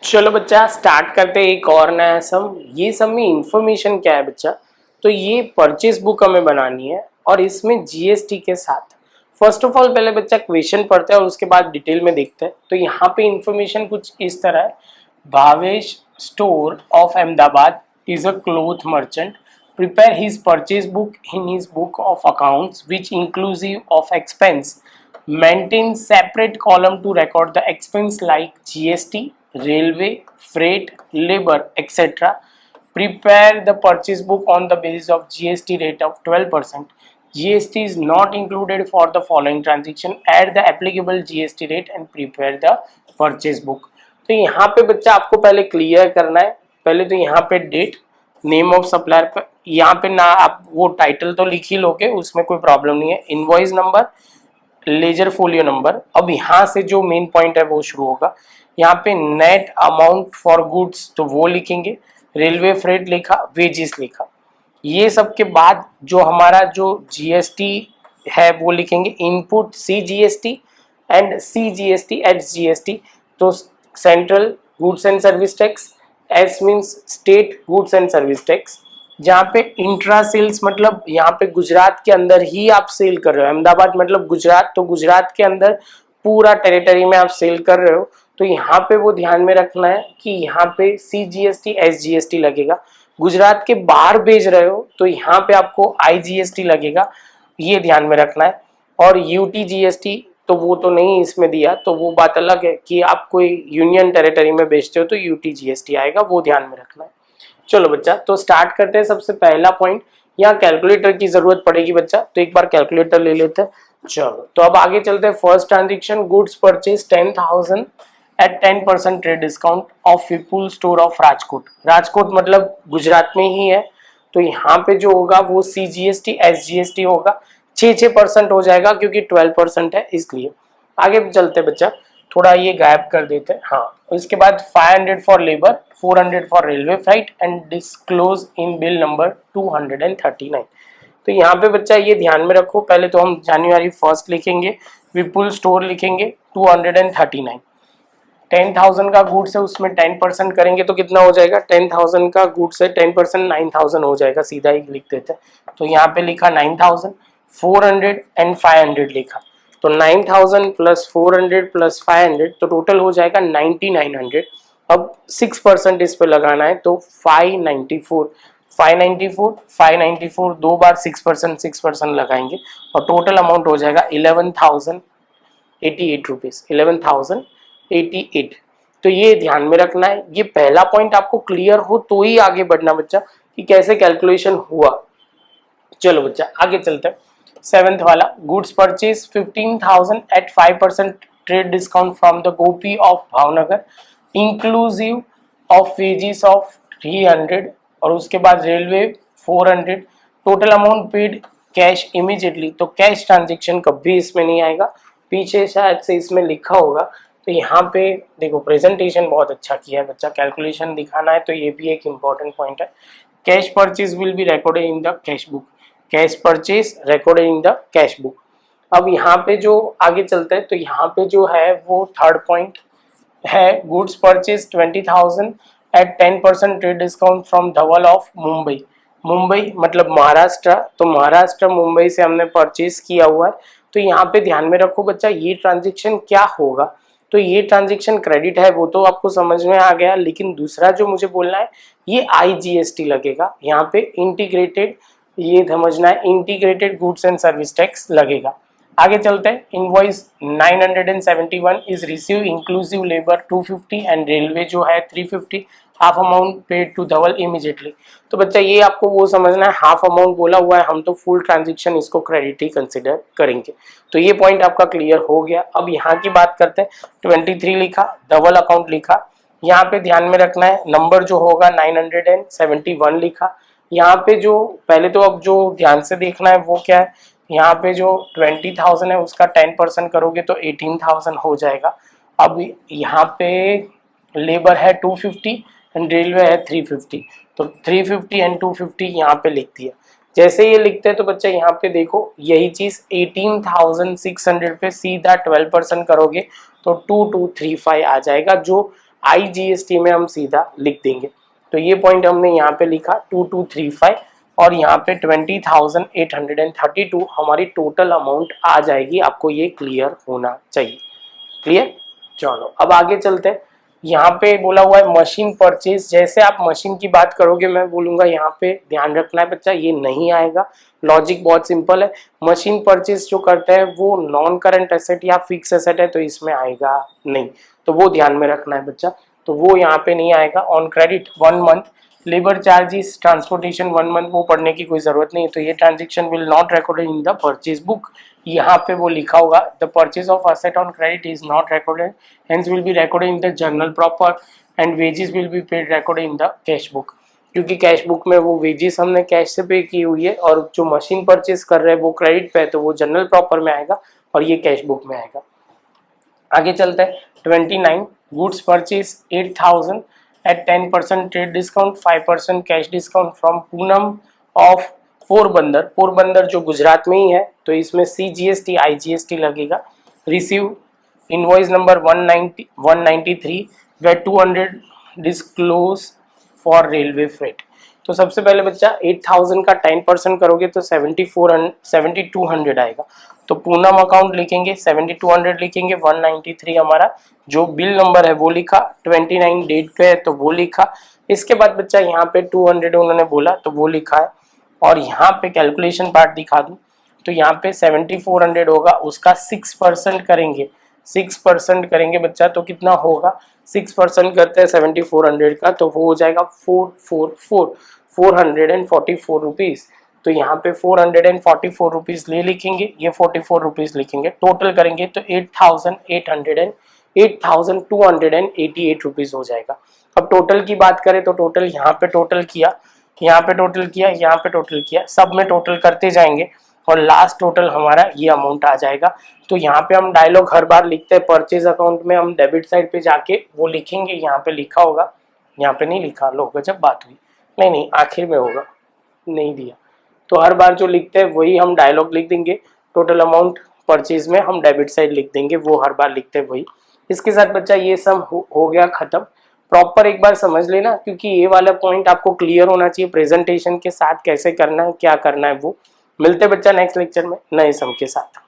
चलो बच्चा स्टार्ट करते हैं एक और नया सम। ये सम में इंफॉर्मेशन क्या है बच्चा, तो ये परचेज बुक हमें बनानी है और इसमें जीएसटी के साथ। फर्स्ट ऑफ ऑल पहले बच्चा क्वेश्चन पढ़ते हैं और उसके बाद डिटेल में देखते हैं। तो यहाँ पे इंफॉर्मेशन कुछ इस तरह है। Bhavesh store of Ahmedabad is a cloth merchant, prepare his purchase book in his book of accounts which inclusive of expense, maintain separate column to record the expense like GST, railway, freight, labor, etc. Prepare the purchase book on the basis of GST rate of 12%. GST is not included for the following transaction. Add the applicable GST rate and prepare the purchase book. तो यहाँ पे बच्चा आपको पहले clear करना है। पहले तो यहाँ पे डेट, नेम ऑफ सप्लायर पर यहाँ पे ना आप वो टाइटल तो लिख ही लोगे, उसमें कोई प्रॉब्लम नहीं है। Invoice number, ledger folio number. अब यहाँ से जो मेन पॉइंट है वो शुरू होगा। यहाँ पे नेट अमाउंट फॉर गुड्स तो वो लिखेंगे, रेलवे फ्रेट लिखा, वेजेस लिखा। ये सब के बाद जो हमारा जो जीएसटी है वो लिखेंगे, input C GST and C GST H GST. तो central goods and service tax, S means state goods and service tax. जहाँ पे इंट्रा सेल्स मतलब यहाँ पे गुजरात के अंदर ही आप सेल कर रहे हो। अहमदाबाद मतलब गुजरात, तो गुजरात के अंदर पूरा टेरिटरी में आप सेल कर रहे हो, तो यहाँ पे वो ध्यान में रखना है कि यहाँ पे सी जीएसटी एस जीएसटी लगेगा। गुजरात के बाहर भेज रहे हो तो यहाँ पे आपको आई जीएसटी लगेगा, ये ध्यान में रखना है। और यूटी जीएसटी तो वो तो नहीं इसमें दिया, तो वो बात अलग है कि आप कोई यूनियन टेरिटरी में बेचते हो तो यूटी जीएसटी आएगा, वो ध्यान में रखना है। चलो बच्चा तो स्टार्ट करते हैं। सबसे पहला पॉइंट, यहाँ कैलकुलेटर की जरूरत पड़ेगी बच्चा, तो एक बार कैलकुलेटर ले लेते हैं। चलो तो अब आगे चलते हैं। First transaction, goods purchase 10,000 at 10% trade discount of Vipul store of Rajkot. Rajkot मतलब गुजरात में ही है, तो यहाँ पे जो होगा वो सी जीएसटी एस जीएसटी होगा। 6% हो जाएगा क्योंकि 12% है इसलिए। आगे चलते बच्चा, थोड़ा ये गायब कर देते हैं। हाँ, इसके बाद 500 for labour, 400 for railway flight and disclose in bill number 239। तो यहाँ पे बच्चा ये ध्यान में रखो, पहले तो हम जनवरी 1 लिखेंगे, विपुल स्टोर लिखेंगे 239। 10,000 का गुड्स है, उसमें 10% करेंगे तो कितना हो जाएगा? 10,000 का गुड्स है, 10% 9,000 हो जाएगा, सीधा ही लिख देते हैं। तो यहाँ पे लिखा 9,000, 400 एंड 500 लिखा, तो 9,000 प्लस 400 प्लस 500 तो टोटल हो जाएगा 9,900। अब 6% इस पे लगाना है तो 594, 594, 594 दो बार 6% लगाएंगे और टोटल अमाउंट हो जाएगा 11,088 रुपीज, 11,088। तो ये ध्यान में रखना है। ये पहला पॉइंट आपको क्लियर हो तो ही आगे बढ़ना बच्चा कि कैसे कैलकुलेशन हुआ। चलो बच्चा आगे चलते हैं। 7th वाला, goods purchase 15,000 at 5% trade discount from the Gopi of Bhavnagar inclusive of wages of 300 और उसके बाद railway 400। Total amount paid cash immediately, तो कैश ट्रांजेक्शन कभी इसमें नहीं आएगा, पीछे शायद से इसमें लिखा होगा। तो यहाँ पे देखो प्रेजेंटेशन बहुत अच्छा किया है बच्चा, कैलकुलेशन दिखाना है तो ये भी एक इम्पॉर्टेंट पॉइंट है। Cash purchase will be recorded in the cash book, cash purchase recorded in the cash book. अब यहाँ पे जो आगे चलते हैं तो यहाँ पे जो है वो थर्ड पॉइंट है, goods purchase 20,000 at 10% trade discount from Dhaval of Mumbai. Mumbai मतलब महाराष्ट्र, तो महाराष्ट्र मुंबई से हमने परचेज किया हुआ है। तो यहाँ पे ध्यान में रखो बच्चा, ये ट्रांजेक्शन क्या होगा, तो ये ट्रांजेक्शन क्रेडिट है वो तो आपको समझ में आ गया, लेकिन दूसरा जो मुझे बोलना है ये आईजीएसटी लगेगा। यहाँ पे इंटीग्रेटेड, ये समझना है integrated goods and service tax लगेगा। आगे चलते हैं। Invoice 971 is receive inclusive labour 250 and railway जो है 350, half amount paid to Dhaval immediately. तो बच्चा ये आपको वो समझना है, हाफ अमाउंट बोला हुआ है, हम तो फुल ट्रांजेक्शन इसको क्रेडिट ही कंसिडर करेंगे। तो ये पॉइंट आपका क्लियर हो गया। अब यहाँ की बात करते हैं। 23 लिखा, धवल अकाउंट लिखा, यहाँ पे ध्यान में रखना है नंबर जो होगा 971 लिखा। यहाँ पे जो पहले तो अब जो ध्यान से देखना है वो क्या है, यहाँ पे जो 20,000 है उसका 10% करोगे तो 18,000 हो जाएगा। अब यहाँ पे लेबर है 250 एंड रेलवे है 350, तो 350 एंड 250 यहाँ पे लिख दिया। जैसे ये लिखते हैं तो बच्चा यहाँ पे देखो यही चीज 18,600 पे सीधा 12% करोगे तो 2235 आ जाएगा, जो IGST में हम सीधा लिख देंगे। तो ये पॉइंट हमने यहाँ पे लिखा 2235 और यहाँ पे 20,832 हमारी टोटल अमाउंट आ जाएगी। आपको ये क्लियर होना चाहिए। क्लियर? चलो अब आगे चलते हैं। यहाँ पे बोला हुआ है मशीन परचेज। जैसे आप मशीन की बात करोगे मैं बोलूंगा यहाँ पे ध्यान रखना है बच्चा, ये नहीं आएगा। लॉजिक बहुत सिंपल है। मशीन परचेज जो करते हैं वो नॉन करंट एसेट या फिक्स एसेट है, तो इसमें आएगा नहीं, तो वो ध्यान में रखना है बच्चा। तो वो यहाँ पे नहीं आएगा। On credit 1 month, labour charges, transportation 1 month, वो पढ़ने की कोई जरूरत नहीं है। तो ये transaction will not recorded in the purchase book. यहाँ पे वो लिखा होगा the purchase of asset on credit is not recorded, hence will be recorded in the journal proper and wages will be paid recorded in the cash book. क्योंकि cash book में वो wages हमने cash से पे की हुई है और जो मशीन परचेज कर रहे हैं वो क्रेडिट पे है, तो वो जर्नल प्रॉपर में आएगा और ये कैश बुक में आएगा। आगे चलते हैं। 29 goods purchase 8,000 at 10% trade discount, 5% cash discount from Poonam of Porbandar. Porbandar जो गुजरात में ही है, तो इसमें CGST IGST लगेगा। Receive invoice number 193 way 200 disclose for railway freight. तो सबसे पहले बच्चा 8,000 का 10% करोगे तो 7,200 आएगा। तो पूनम अकाउंट लिखेंगे, 7,200 लिखेंगे, 193 हमारा जो बिल नंबर है वो लिखा, 29 डेट पे है तो वो लिखा। इसके बाद बच्चा यहाँ पे 200 उन्होंने बोला तो वो लिखा है। और यहाँ पे कैलकुलेशन पार्ट दिखा दूं तो यहाँ पे 7,400 होगा, उसका 6% करेंगे। 6% करेंगे बच्चा तो कितना होगा, 6% करते हैं 7,400 का तो वो हो जाएगा 444 रुपीज। तो यहाँ पे 444 रुपीज ले लिखेंगे, ये 44 रुपीज लिखेंगे, टोटल करेंगे तो 8,288 रुपीज हो जाएगा। अब टोटल की बात करें तो टोटल यहाँ पे टोटल किया, यहाँ पे टोटल किया, यहाँ पे टोटल किया, सब में टोटल करते जाएंगे और लास्ट टोटल हमारा ये अमाउंट आ जाएगा। तो यहाँ पे हम डायलॉग हर बार लिखते हैं परचेज अकाउंट में, हम डेबिट साइड पे जाके वो लिखेंगे। यहाँ पे लिखा होगा, यहाँ पे नहीं लिखा, लो जब बात हुई, नहीं आखिर में होगा, नहीं दिया। तो हर बार जो लिखते हैं वही हम डायलॉग लिख देंगे। टोटल अमाउंट परचेज में हम डेबिट साइड लिख देंगे, वो हर बार लिखते हैं वही। इसके साथ बच्चा ये सब हो गया खत्म। प्रॉपर एक बार समझ लेना, क्योंकि ये वाला पॉइंट आपको क्लियर होना चाहिए प्रेजेंटेशन के साथ, कैसे करना है क्या करना है वो। मिलते बच्चा नेक्स्ट लेक्चर में नए सम के साथ।